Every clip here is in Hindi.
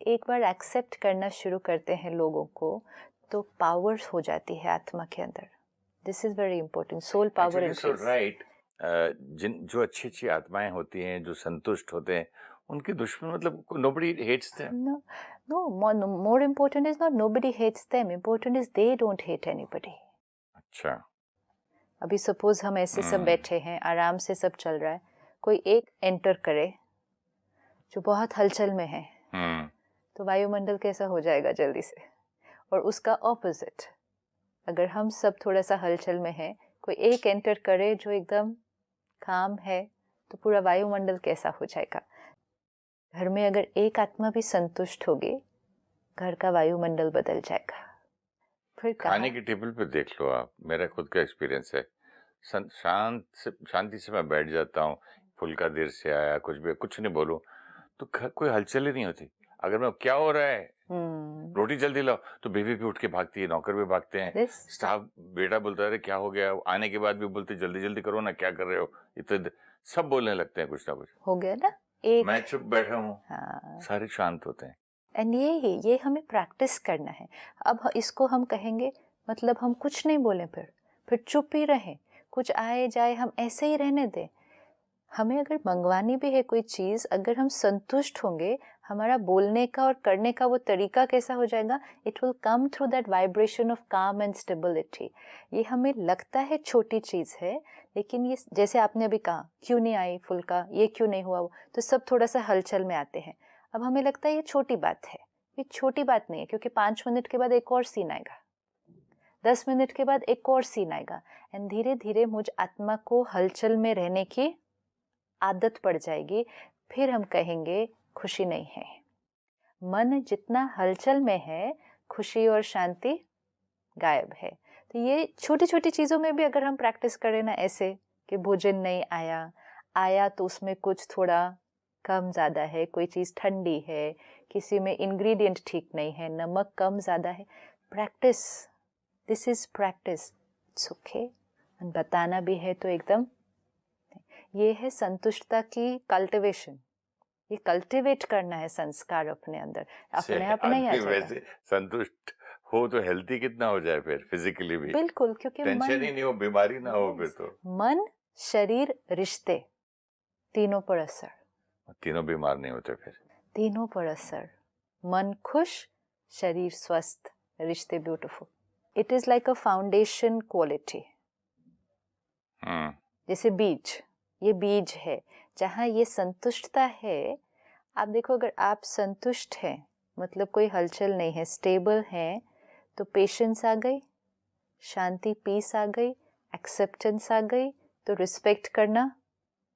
एक बार एक्सेप्ट करना शुरू करते हैं लोगों को, तो पावर हो जाती है आत्मा के अंदर. This is very important. Soul power so right. जिन जो अच्छी अच्छी आत्माएं होती हैं, जो संतुष्ट होते हैं, उनके दुश्मन मतलब nobody hates them. No, more important is not nobody hates them. Important is they don't hate anybody. अच्छा. अभी सपोज हम ऐसे सब बैठे हैं, आराम से सब चल रहा है, कोई एक एंटर करे जो बहुत हलचल में है, तो वायुमंडल कैसा हो जाएगा जल्दी से. और उसका ऑपोजिट, अगर हम सब थोड़ा सा हलचल में है, कोई एक एंटर करे जो एकदम काम है, तो पूरा वायुमंडल कैसा हो जाएगा. घर में अगर एक आत्मा भी संतुष्ट होगी, घर का वायुमंडल बदल जाएगा. फिर खाने की टेबल पे देख लो आप, मेरा खुद का एक्सपीरियंस है. शांति से मैं बैठ जाता हूँ, फुल्का देर से आया, कुछ नहीं बोलूं तो कोई हलचल ही नहीं होती. अगर मैं क्या हो रहा है, रोटी जल्दी लाओ, तो बेबी भी उठ के भागती है, नौकर भी भागते हैं, स्टाफ बेटा बोलता है क्या हो गया, आने के बाद भी बोलते जल्दी जल्दी करो ना, क्या कर रहे हो, इतने सब बोलने लगते हैं कुछ ना कुछ. हो गया ना एक. मैं चुप बैठा हूँ. सारे शांत होते हैं. एंड ये हमें प्रैक्टिस करना है. अब इसको हम कहेंगे मतलब हम कुछ नहीं बोले, फिर चुप ही रहें, कुछ आए जाए हम ऐसे ही रहने दें. हमें अगर मंगवानी भी है कोई चीज़, अगर हम संतुष्ट होंगे, हमारा बोलने का और करने का वो तरीका कैसा हो जाएगा, it will come through that vibration of काम एंड स्टेबिलिटी. ये हमें लगता है छोटी चीज़ है, लेकिन ये जैसे आपने अभी कहा, क्यों नहीं आई फुल्का, ये क्यों नहीं हुआ, तो सब थोड़ा सा हलचल में आते हैं. अब हमें लगता है ये छोटी बात है. ये छोटी बात नहीं है, क्योंकि 5 मिनट के बाद एक और सीन आएगा, 10 मिनट के बाद एक और सीन आएगा. एंड धीरे धीरे मुझ आत्मा को हलचल में रहने की आदत पड़ जाएगी. फिर हम कहेंगे खुशी नहीं है. मन जितना हलचल में है, खुशी और शांति गायब है. तो ये छोटी छोटी चीज़ों में भी अगर हम प्रैक्टिस करें ना, ऐसे कि भोजन नहीं आया तो उसमें कुछ थोड़ा कम ज़्यादा है, कोई चीज़ ठंडी है, किसी में इंग्रेडिएंट ठीक नहीं है, नमक कम ज़्यादा है. Practice, this is practice. It's okay. बताना भी है तो एकदम, ये है संतुष्टता की कल्टिवेशन. ये कल्टिवेट करना है संस्कार अपने अंदर, अपने आप नहीं आ जाएगा. वैसे संतुष्ट हो तो हेल्थी कितना हो जाए फिर फिजिकली भी. बिल्कुल, क्योंकि टेंशन ही नहीं हो, बीमारी ना हो फिर तो. मन, शरीर, रिश्ते, तीनों पर असर. तीनों बीमार नहीं होते फिर. तीनों पर असर. मन खुश, शरीर स्वस्थ, रिश्ते beautiful. It is like a foundation quality. जैसे बीज, ये बीज है, जहाँ ये संतुष्टता है. आप देखो, अगर आप संतुष्ट हैं, मतलब कोई हलचल नहीं है, स्टेबल है, तो पेशेंस आ गई, शांति, पीस आ गई, एक्सेप्टेंस आ गई, तो रिस्पेक्ट करना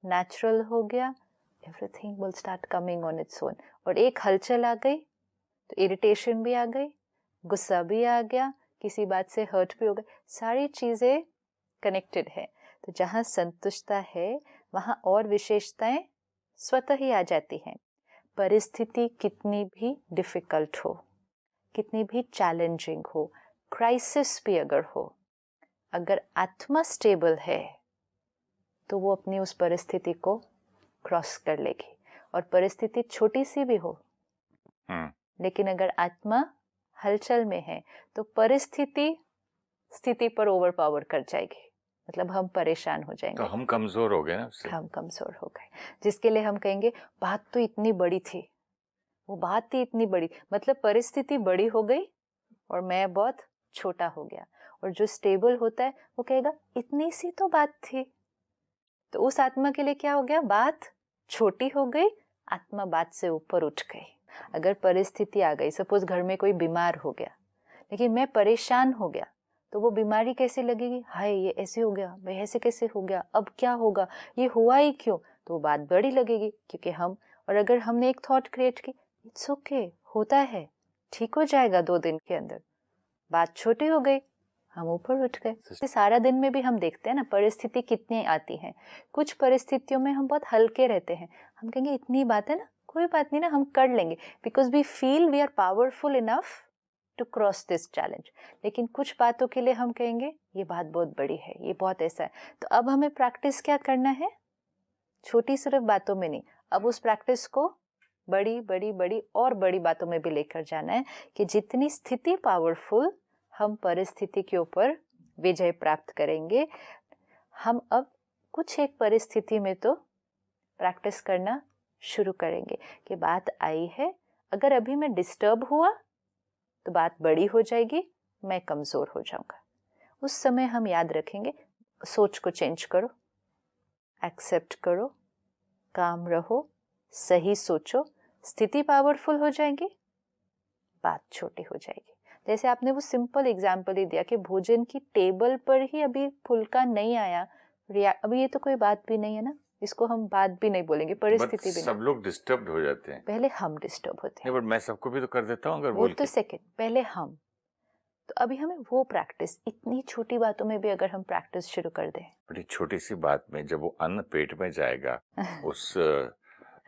नेचुरल हो गया. Everything will start coming on its own. और एक हलचल आ गई तो इरिटेशन भी आ गई, गुस्सा भी आ गया, किसी बात से हर्ट भी हो गई. सारी चीज़ें कनेक्टेड है. तो जहाँ संतुष्टता है, वहाँ और विशेषताएं स्वतः ही आ जाती हैं. परिस्थिति कितनी भी डिफिकल्ट हो, कितनी भी चैलेंजिंग हो, क्राइसिस भी अगर हो, अगर आत्मा स्टेबल है तो वो अपनी उस परिस्थिति को क्रॉस कर लेगी. और परिस्थिति छोटी सी भी हो, लेकिन अगर आत्मा हलचल में है, तो परिस्थिति स्थिति पर ओवर पावर कर जाएगी, मतलब हम परेशान हो जाएंगे. तो हम कमजोर हो गए ना उससे. हम कमजोर हो गए, जिसके लिए हम कहेंगे बात तो इतनी बड़ी थी, वो बात थी इतनी बड़ी, मतलब परिस्थिति बड़ी हो गई और मैं बहुत छोटा हो गया. और जो स्टेबल होता है वो कहेगा इतनी सी तो बात थी. तो उस आत्मा के लिए क्या हो गया, बात छोटी हो गई, आत्मा बात से ऊपर उठ गई. अगर परिस्थिति आ गई, सपोज घर में कोई बीमार हो गया, लेकिन मैं परेशान हो गया, तो वो बीमारी कैसी लगेगी, हाय ये ऐसे हो गया, भाई ऐसे कैसे हो गया, अब क्या होगा, ये हुआ ही क्यों, तो वो बात बड़ी लगेगी, क्योंकि हम. और अगर हमने एक थॉट क्रिएट की, इट्स ओके, होता है, ठीक हो जाएगा 2 दिन के अंदर, बात छोटी हो गई, हम ऊपर उठ गए. सारा दिन में भी हम देखते हैं ना परिस्थिति कितनी आती है. कुछ परिस्थितियों में हम बहुत हल्के रहते हैं, हम कहेंगे इतनी बात है ना, कोई बात नहीं ना, हम कर लेंगे, because we feel we are powerful enough to cross this challenge. लेकिन कुछ बातों के लिए हम कहेंगे ये बात बहुत बड़ी है, ये बहुत ऐसा है. तो अब हमें प्रैक्टिस क्या करना है, छोटी सिर्फ बातों में नहीं, अब उस प्रैक्टिस को बड़ी बड़ी बड़ी और बड़ी बातों में भी लेकर जाना है कि जितनी स्थिति पावरफुल, हम परिस्थिति के ऊपर विजय प्राप्त करेंगे। हम अब कुछ एक परिस्थिति में तो प्रैक्टिस करना शुरू करेंगे कि बात आई है, अगर अभी मैं डिस्टर्ब हुआ तो बात बड़ी हो जाएगी, मैं कमजोर हो जाऊंगा। उस समय हम याद रखेंगे, सोच को चेंज करो, एक्सेप्ट करो, काम रहो, सही सोचो, स्थिति पावरफुल हो जाएगी, बात छोटी हो जाएगी। जैसे आपने वो सिंपल एग्जाम्पल ही दिया कि भोजन की टेबल पर ही अभी फुल्का नहीं आया, अभी ये तो कोई बात भी नहीं है ना, इसको हम बात भी नहीं बोलेंगे, परिस्थिति भी सब नहीं। लोग डिस्टर्ब हो जाते हैं। पहले हम डिस्टर्ब होते हैं। बट मैं सबको भी तो कर देता हूँ अगर वो बोल तो के। सेकंड, पहले हम। तो अभी हमें वो प्रैक्टिस, इतनी छोटी बातों में भी अगर हम प्रैक्टिस शुरू कर दें। बड़ी छोटी सी बात में जब वो अन्न पेट में जाएगा उस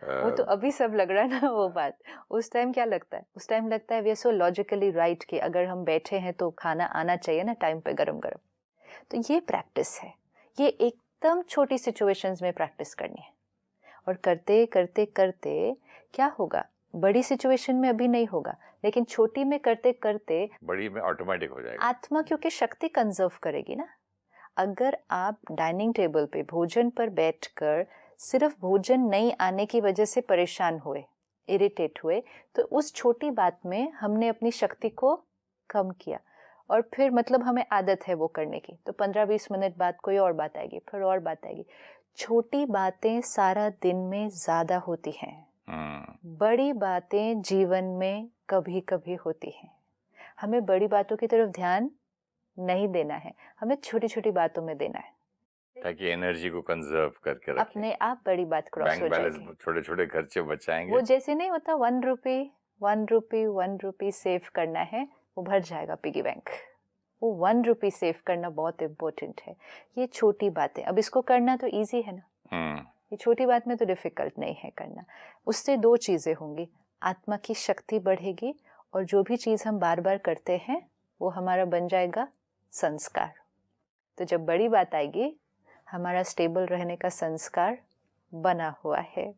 वो तो अभी सब लग रहा है ना वो बात, उस टाइम क्या लगता है? उस टाइम लगता है we are so logically right कि अगर हम बैठे हैं तो खाना आना चाहिए ना टाइम पे, गरम गरम। तो ये प्रैक्टिस है, ये एकदम छोटी सिचुएशंस में प्रैक्टिस करनी है। और करते करते करते क्या होगा, बड़ी सिचुएशन में अभी नहीं होगा, लेकिन छोटी में करते करते बड़ी में ऑटोमेटिक हो जाएगा। आत्मा क्योंकि शक्ति कंजर्व करेगी ना। अगर आप डाइनिंग टेबल पे भोजन पर बैठकर सिर्फ भोजन नहीं आने की वजह से परेशान हुए, इरिटेट हुए, तो उस छोटी बात में हमने अपनी शक्ति को कम किया। और फिर मतलब हमें आदत है वो करने की, तो 15-20 मिनट बाद कोई और बात आएगी, फिर और बात आएगी। छोटी बातें सारा दिन में ज्यादा होती हैं, बड़ी बातें जीवन में कभी कभी होती हैं। हमें बड़ी बातों की तरफ ध्यान नहीं देना है, हमें छोटी छोटी बातों में देना है, ताकि एनर्जी को कंजर्व करके रखें। अपने आप बड़ी बात क्रॉस हो जाएगी। छोटे छोटे खर्चे बचाएंगे। वो जैसे नहीं होता 1 रुपी सेव करना है, वो भर जाएगा पिगी बैंक। वो 1 रुपी सेव करना बहुत इम्पोर्टेंट है। ये छोटी बातें, अब इसको करना तो इजी है ना, ये छोटी बात में तो डिफिकल्ट नहीं है करना। उससे 2 चीजें होंगी, आत्मा की शक्ति बढ़ेगी, और जो भी चीज हम बार बार करते हैं वो हमारा बन जाएगा संस्कार। तो जब बड़ी बात आएगी, हमारा स्टेबल रहने का संस्कार बना हुआ है।